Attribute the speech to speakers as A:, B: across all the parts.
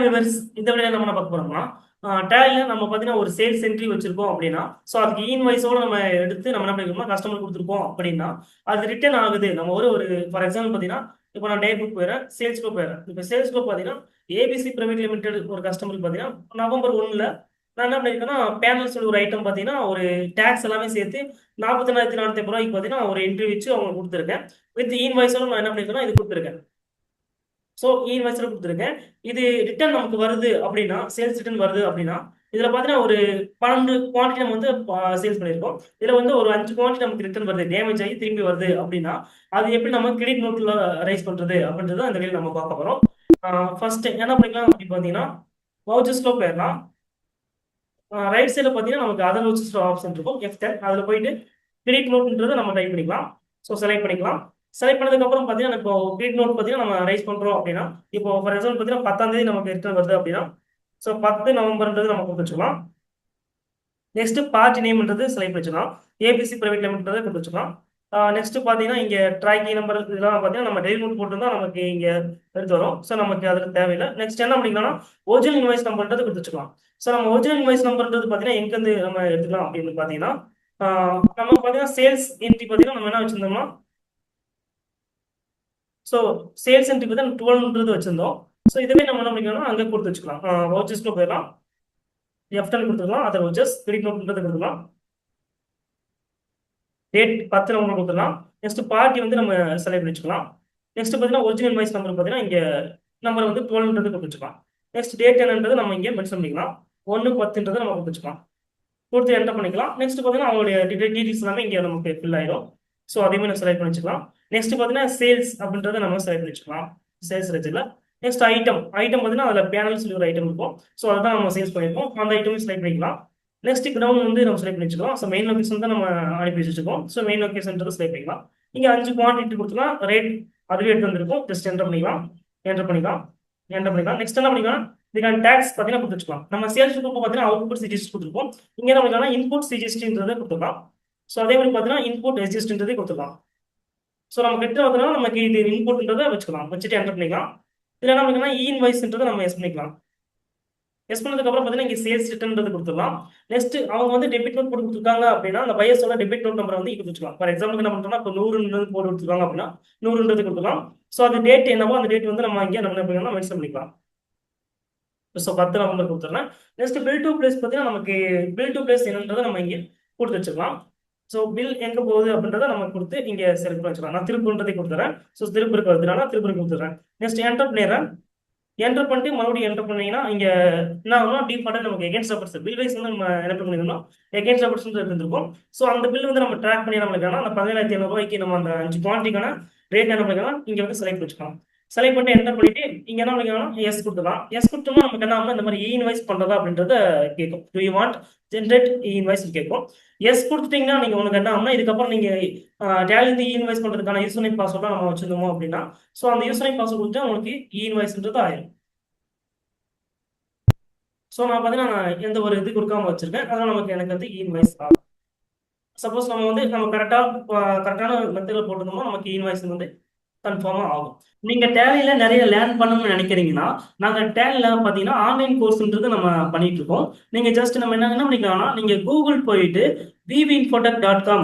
A: Viewers இந்த video நம்ம என்ன பார்க்க போறோம்னா டேலியில் நம்ம பார்த்தீங்கன்னா ஒரு சேல்ஸ் என்ட்ரி வச்சிருக்கோம் அப்படின்னா ஸோ அதுக்கு இன்வாய்ஸோட நம்ம எடுத்து நம்ம என்ன பண்ணிருக்கோம்னா கஸ்டமர் கொடுத்துருக்கோம் அப்படின்னா அது ரிட்டர்ன் ஆகுது. நம்ம ஒரு ஒரு ஃபார் எக்ஸாம்பிள் பார்த்தீங்கன்னா இப்போ நான் டே புக் போயிடுறேன், சேல்ஸ் புக் போயிடுறேன். இப்போ சேல்ஸ் புக் பார்த்தீங்கன்னா ஏபிசி பிரைவேட் லிமிடெட் ஒரு கஸ்டமருக்கு பார்த்தீங்கன்னா நவம்பர் 1ல நான் என்ன பண்ணிருக்கேன்னா பேனல்ஸ் ஒரு ஐட்டம் பார்த்தீங்கன்னா ஒரு டேக்ஸ் எல்லாமே சேர்த்து 40,450 ரூபாய்க்கு பார்த்தீங்கன்னா ஒரு என்ட்ரி வச்சு அவங்க கொடுத்துருக்கேன். வித் இன்வாய்ஸோட நான் என்ன பண்ணிருக்கேன்னா இது கொடுத்துருக்கேன். ஸோ இன்வாய்ஸில் கொடுத்துருக்கேன். இது ரிட்டர்ன் நமக்கு வருது அப்படின்னா சேல்ஸ் ரிட்டர்ன் வருது அப்படின்னா இதில் பார்த்தீங்கன்னா ஒரு 12 குவான்டிட்டி நம்ம வந்து சேல்ஸ் பண்ணியிருக்கோம். இதில் வந்து ஒரு 5 குவான்டிட்டி நமக்கு ரிட்டர்ன் வருது, டேமேஜ் ஆகி திரும்பி வருது அப்படின்னா அது எப்படி நம்ம கிரெடிட் நோட்டில் ரைஸ் பண்ணுறது அப்படின்றத அந்த வீடியோ நம்ம பார்க்க போகிறோம். ஃபர்ஸ்ட் என்ன பண்ணிக்கலாம் அப்படின்னு பார்த்தீங்கன்னா வவுச்சர்ஸ்ல போயிடலாம். ரைட் சைடில் பார்த்தீங்கன்னா நமக்கு அதர் வவுச்சர்ஸ் ஆப்ஷன் இருக்கும், F10. அதில் போயிட்டு கிரெடிட் நோட்ன்றதை நம்ம டைப் பண்ணிக்கலாம். ஸோ செலக்ட் பண்ணிக்கலாம். செலக்ட் பண்ணதுக்கு அப்புறம் பார்த்தீங்கன்னா இப்போ கிரெடிட் நோட் பார்த்தீங்கன்னா நம்ம ரைஸ் பண்ணுறோம் அப்படின்னா இப்போ ஃபார் எக்ஸாம்பிள் பார்த்தீங்கன்னா 10ஆம் தேதி நமக்கு ரிட்டர்ன் வருது அப்படின்னா ஸோ 10 நவம்பர்ன்றது நம்ம கொடுத்துக்கலாம். நெக்ஸ்ட் பார்ட்டி நேம்ன்றது செலக்ட் வச்சுக்கலாம். ஏபிசி பிரைவேட் லிமிட்ன்றதை கொடுத்து வச்சுக்கலாம். நெக்ஸ்ட் பார்த்தீங்கன்னா இங்கே ட்ராக்கிங் நம்பர் இதெல்லாம் பார்த்தீங்கன்னா நம்ம டெய்லி நோட் போட்டுருந்தா நமக்கு இங்கே எடுத்து வரும். ஸோ நமக்கு அதில் தேவையில்லை. நெக்ஸ்ட் என்ன பண்ணிக்கலாம்னா ஒரிஜினல் இன்வாய்ஸ் நம்பர்ன்றது கொடுத்து வச்சுக்கலாம். ஸோ நம்ம ஒரிஜினல் இன்வாய்ஸ் நம்பர்ன்றது பார்த்தீங்கன்னா எங்கேருந்து நம்ம எடுத்துக்கலாம் அப்படின்னு பார்த்தீங்கன்னா நம்ம பார்த்தீங்கன்னா சேல்ஸ் என்ட்ரி பார்த்தீங்கன்னா நம்ம என்ன வச்சிருந்தோம்னா ஸோ சேல்ஸ் என்ட்ரிக்கு தான் 12ன்றது வச்சிருந்தோம். ஸோ இதுவே நம்ம என்ன பண்ணிக்கலாம்னா அங்கே கொடுத்து வச்சுக்கலாம். வவுச்சர்ஸ்ல போயிடலாம், F10 கொடுத்துக்கலாம். அதர் வவுச்சர்ஸ் கிரெடிட் நோட்ன்றது கொடுத்துக்கலாம். டேட் 10 நவம்பர் கொடுத்துக்கலாம். நெக்ஸ்ட் பார்ட்டி வந்து நம்ம செலக்ட் பண்ணி வச்சுக்கலாம். நெக்ஸ்ட் பார்த்தீங்கன்னா ஒரிஜினல் இன்வாய்ஸ் நம்பர் பார்த்தீங்கன்னா இங்கே நம்பர் வந்து 12ன்றது கொடுத்து வச்சுக்கலாம். நெக்ஸ்ட் டேட் என்னன்றது நம்ம இங்கே மென்ஷன் பண்ணிக்கலாம். 1/10ன்றதை நம்ம கொடுத்து வச்சுக்கலாம். கொடுத்து என்டர் பண்ணிக்கலாம். நெக்ஸ்ட் பார்த்தீங்கன்னா அவங்களுடைய டீடைல்ஸ் எல்லாமே இங்கே நமக்கு ஃபில் ஆயிடும். ஸோ அதையுமே நம்ம செலக்ட் பண்ணி வச்சுக்கலாம். நெக்ஸ்ட் பார்த்தீங்கன்னா சேல்ஸ் அப்படின்றத நம்ம செலக்ட் பண்ணி வச்சுக்கலாம் சேல்ஸ் ரெஜில். நெக்ஸ்ட் ஐட்டம் பார்த்தீங்கன்னா அதில் பேனல் சொல்லி ஒரு ஐட்டம் இருக்கும். ஸோ அதுதான் நம்ம சேல்ஸ் பண்ணியிருக்கோம். அந்த ஐட்டமே செலக்ட் பண்ணிக்கலாம். நெக்ஸ்ட் கிரவுண்ட் வந்து நம்ம செலக்ட் பண்ணி வச்சுக்கலாம். ஸோ மெயின் லொகேஷன் தான் நம்ம அனுப்பி வச்சுருக்கோம். ஸோ மெயின் லொகேஷன்றது செலக்ட் பண்ணிக்கலாம். இங்கே 5 குவான்டிட்டி கொடுத்துக்கலாம். ரேட் அதுவே எடுத்து வந்திருக்கும். ஜஸ்ட் என்டர் பண்ணிக்கலாம். நெக்ஸ்ட் என்ன பண்ணிக்கலாம் இதுக்கான டேக்ஸ் பார்த்தீங்கன்னா கொடுத்து வச்சுக்கலாம். நம்ம சேல்ஸ் பார்த்தீங்கன்னா அவுட்புட் சிஜிஎஸ்டி கொடுத்துருக்கோம். இங்கே என்ன பண்ணிக்கலாம் இன்புட் சிஜிஎஸ்டின்றதை கொடுத்துக்கலாம். ஸோ அதே மாதிரி பார்த்தீங்கன்னா இன்புட் எஸ்ஜிஎஸ்டின்றதே கொடுத்துக்கலாம். ஸோ நம்ம கிட்ட வந்தோம்னா நமக்கு இது இன்புட்ன்றதை வச்சுக்கலாம். வச்சுட்டு என்டர் பண்ணிக்கலாம். இதில் என்ன பண்ணிக்கலாம் இன்வாய்ஸ்ன்றதை நம்ம எஸ் பண்ணிக்கலாம். எஸ் பண்ணதுக்கப்புறம் பார்த்தீங்கன்னா இங்கே சேல்ஸ் ரிட்டர்ன்றது கொடுத்துடலாம். நெக்ஸ்ட் அவங்க வந்து டெபிட் நோட் போட்டு கொடுத்துருக்காங்க அப்படின்னா அந்த பையர்ஸோட டெபிட் நோட் நம்பரை வந்து கொடுத்துக்கலாம். ஃபார் எக்ஸாம்பிள் என்ன பண்ணுறோம்னா இப்போ 100 போட்டு கொடுத்துருக்காங்க அப்படின்னா 100ன்றது கொடுத்துக்கலாம். ஸோ அந்த டேட் என்னவோ அந்த டேட் வந்து நம்ம இங்கே நம்ம என்ன பண்ணிக்கலாம் மென்ஷன் பண்ணிக்கலாம். ஸோ 10 நவம்பர் கொடுத்துட்றேன். நெக்ஸ்ட் பில் டு பிளேஸ் பார்த்தீங்கன்னா நமக்கு பில் டு பிளேஸ் என்னன்றதை நம்ம இங்கே கொடுத்து வச்சுக்கலாம். ஸோ பில் எங்கே போகுது அப்படின்றத நம்ம கொடுத்து இங்கே செலக்ட் பண்ணி வச்சுக்கலாம். நான் திருப்பூர்ன்றதை கொடுத்துறேன். ஸோ திருப்பூருக்கு வருதுனா திருப்பூருக்கு கொடுத்துட்றேன். நெக்ஸ்ட் என்டர் பண்ணிடுறேன். என்டர் பண்ணிட்டு மறுபடியும் என்டர் பண்ணீங்கன்னா இங்கே என்ன ஆகும்னா டிஃபால்ட்டாக நமக்கு எகென்ஸ்ட் ஆஃபர்ஸ் பில் வைஸ் வந்து நம்ம என்ன பண்ணிருந்தோம் எகென்ஸ்ட் ஆஃபர்ஸ் இருந்திருக்கும். ஸோ அந்த பில் வந்து நம்ம ட்ராக் பண்ணி நம்மளுக்கான அந்த 17,500 ரூபாய்க்கு நம்ம அந்த 5 குவான்டிட்டிக்கான ரேட் என்ன பண்ணிக்கலாம் இங்கே வந்து செலக்ட் வச்சுக்கலாம். செலக்ட் பண்ணிட்டு என்டர் பண்ணிட்டு இங்கே என்ன பண்ணிக்கலாம் எஸ் கொடுத்துக்கலாம். எஸ் கொடுத்தோம்னா நமக்கு என்ன ஆகும்னா இந்த மாதிரி இன்வாய்ஸ் பண்ணுறதா அப்படின்றத கேட்கும். To you want generate invoice கேட்கும். எஸ் கொடுத்துட்டீங்கன்னா நீங்கள் உங்களுக்கு என்ன ஆகும்னா இதுக்கப்புறம் நீங்கள் டேலிந்து இன்வாய்ஸ் பண்ணுறதுக்கான யூசர் நேம் பாஸ்வேர்டாக நம்ம வச்சிருந்தோம் அப்படின்னா ஸோ அந்த யூசர் நேம் பாஸ்வேர்ட் கொடுத்தா உங்களுக்கு இன்வாய்ஸ்ன்றது ஆயிடும். ஸோ நான் பார்த்தீங்கன்னா நான் எந்த ஒரு இது கொடுக்காம வச்சிருக்கேன். அதனால் நமக்கு எனக்கு வந்து இன்வாய்ஸ் ஆகும். சப்போஸ் நம்ம வந்து நம்ம கரெக்டான மெத்தடில் போட்டிருந்தோம்னா நமக்கு இன்வாய்ஸ் வந்து கன்ஃபார்மாக ஆகும். நீங்கள் டேலியில் நிறைய லேர்ன் பண்ணணும்னு நினைக்கிறீங்கன்னா நாங்கள் டேலியில் பார்த்தீங்கன்னா ஆன்லைன் கோர்ஸ்ன்றது நம்ம பண்ணிட்டு இருக்கோம். நீங்கள் ஜஸ்ட் நம்ம என்ன பண்ணிக்கலாம்னா நீங்கள் கூகுள் போயிட்டு vvinfotech.com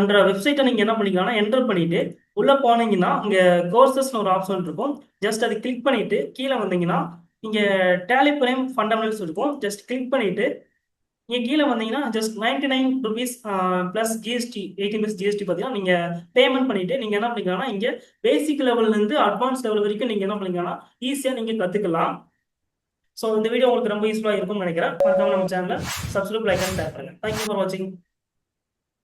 A: என்ற வெப்சைட்டை நீங்கள் என்ன பண்ணிக்கலாம்னா என்டர் பண்ணிட்டு உள்ளே போனீங்கன்னா இங்கே கோர்சஸ்னு ஒரு ஆப்ஷன் இருக்கும். ஜஸ்ட் அதை கிளிக் பண்ணிட்டு கீழே வந்தீங்கன்னா இங்கே டேலி பிரைம் ஃபண்டமெண்டல்ஸ் இருக்கும். ஜஸ்ட் கிளிக் பண்ணிட்டு இங்கே கீழே வந்தீங்கன்னா just 99 rupees plus GST 18+ GST பார்த்தீங்கன்னா நீங்கள் பேமெண்ட் பண்ணிட்டு நீங்கள் என்ன பண்ணிக்கலாம்னா இங்கே பேசிக் லெவல்லேருந்து அட்வான்ஸ் லெவல் வரைக்கும் நீங்கள் என்ன பண்ணிக்கலாம்னா ஈஸியாக நீங்கள் கற்றுக்கலாம். ஸோ இந்த வீடியோ உங்களுக்கு ரொம்ப யூஸ்ஃபுல்லாக இருக்கும்னு நினைக்கிறேன். மறக்காம நம்ம சேனலை சப்ஸ்கிரைப் லைக் அண்ட் ஷேர் பண்ணுங்கள். தேங்க்யூ ஃபார் வாட்சிங்.